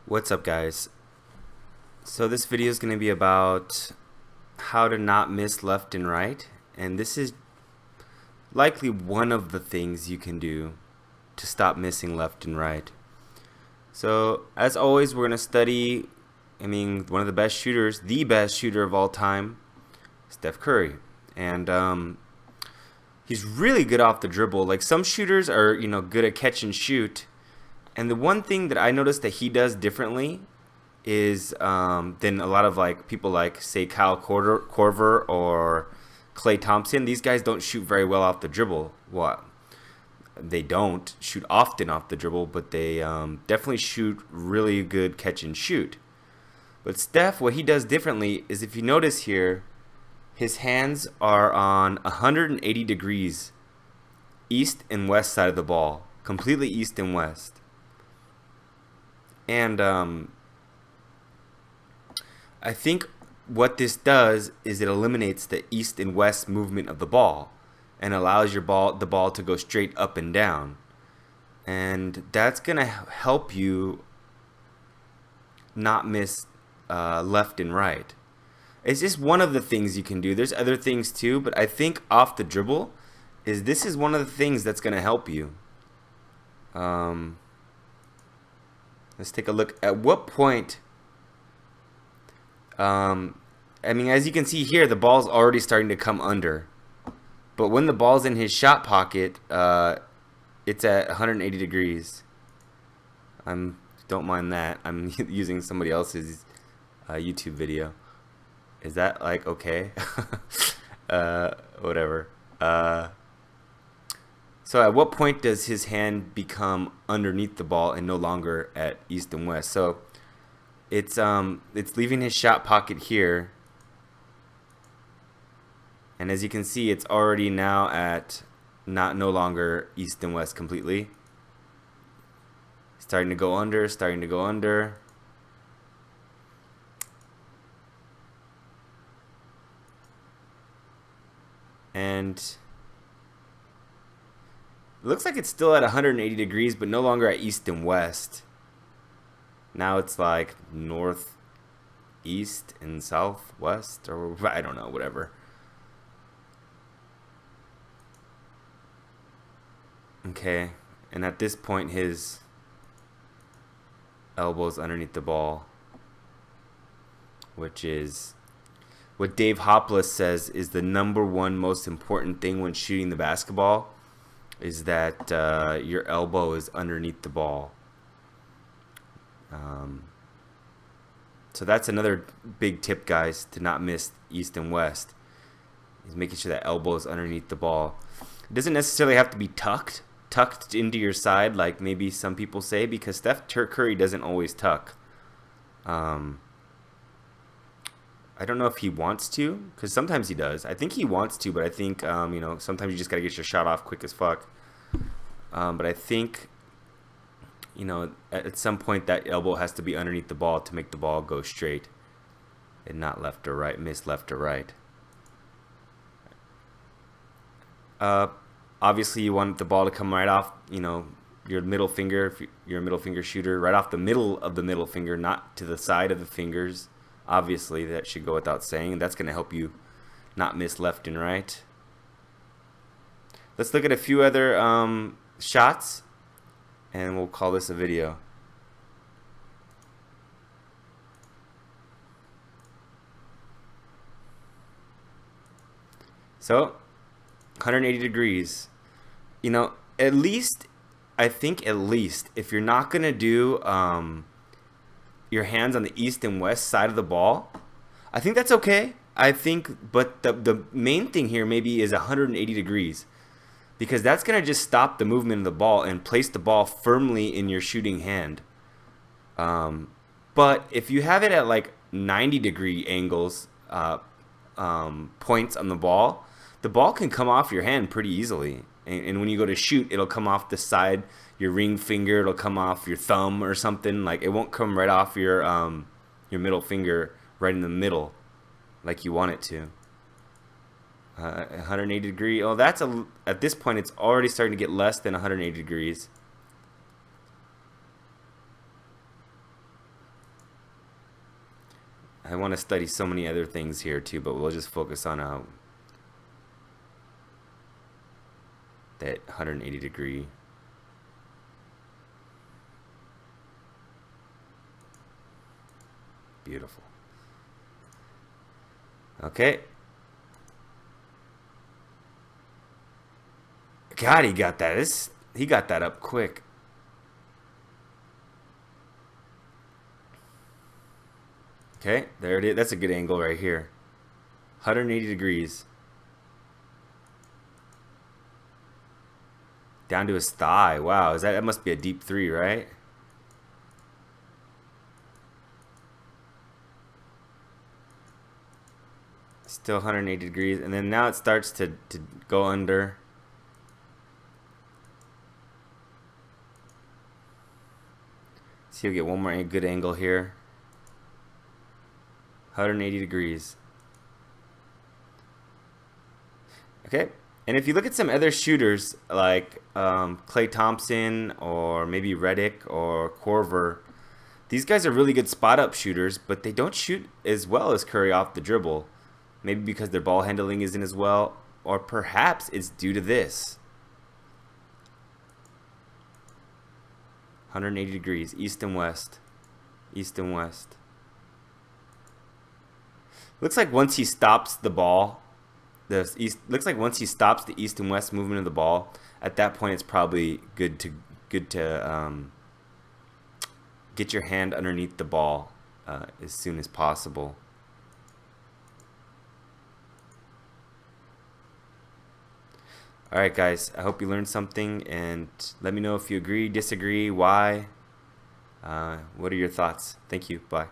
What's up, guys? So this video is going to be about how to not miss left and right, and this is likely one of the things you can do to stop missing left and right. So as always, we're going to study, one of the best shooters, the best shooter of all time, Steph Curry. And he's really good off the dribble. Like, some shooters are, good at catch and shoot. And the one thing that I noticed that he does differently is than a lot of people like, say, Kyle Korver or Klay Thompson. These guys don't shoot very well off the dribble. Well, they don't shoot often off the dribble, but they definitely shoot really good catch and shoot. But Steph, what he does differently is, if you notice here, his hands are on 180 degrees east and west side of the ball, completely east and west. And I think what this does is it eliminates the east and west movement of the ball and allows the ball to go straight up and down. And that's going to help you not miss left and right. It's just one of the things you can do. There's other things too, but I think off the dribble this is one of the things that's going to help you. Let's take a look at what point. As you can see here, the ball's already starting to come under. But when the ball's in his shot pocket, it's at 180 degrees. Don't mind that. I'm using somebody else's YouTube video. Is that okay? Whatever. So at what point does his hand become underneath the ball and no longer at east and west? So it's leaving his shot pocket here, and as you can see, it's already now at no longer east and west completely. Starting to go under. And it looks like it's still at 180 degrees, but no longer at east and west. Now it's like north, east, and southwest, or I don't know, whatever. Okay, and at this point, his elbow's underneath the ball, which is what Dave Hopeless says is the #1 most important thing when shooting the basketball, is that your elbow is underneath the ball. So that's another big tip, guys, to not miss east and west, is making sure that elbow is underneath the ball. It doesn't necessarily have to be tucked into your side like maybe some people say, because Steph Curry doesn't always tuck. I don't know if he wants to, because sometimes he does. I think he wants to, but I think sometimes you just gotta get your shot off quick as fuck. But I think at some point that elbow has to be underneath the ball to make the ball go straight and not left or right, miss left or right. Obviously you want the ball to come right off, your middle finger, if you're a middle finger shooter, right off the middle of the middle finger, not to the side of the fingers. Obviously, that should go without saying. That's going to help you not miss left and right. Let's look at a few other shots, and we'll call this a video. So, 180 degrees. At least, if you're not going to do your hands on the east and west side of the ball, I think that's okay. But the main thing here maybe is 180 degrees, because that's going to just stop the movement of the ball and place the ball firmly in your shooting hand. But if you have it at 90 degree angles, points on the ball can come off your hand pretty easily. And when you go to shoot, it'll come off the side, your ring finger, it'll come off your thumb or something. It won't come right off your middle finger right in the middle like you want it to. 180 degree. Oh, at this point it's already starting to get less than 180 degrees. I want to study so many other things here too, but we'll just focus on that 180 degree. Beautiful. Okay. God, he got that. He got that up quick. Okay, there it is. That's a good angle right here. 180 degrees. Down to his thigh. Wow, that must be a deep 3, right? Still 180 degrees, and then now it starts to go under. See, you'll get one more good angle here. 180 degrees. Okay, and if you look at some other shooters like Klay Thompson or maybe Redick or Korver, these guys are really good spot-up shooters, but they don't shoot as well as Curry off the dribble. Maybe because their ball handling isn't as well, or perhaps it's due to this. 180 degrees, east and west. East and west. Looks like once he stops the ball, looks like once he stops the east and west movement of the ball, at that point it's probably good to get your hand underneath the ball as soon as possible. Alright guys, I hope you learned something, and let me know if you agree, disagree, why. What are your thoughts? Thank you. Bye.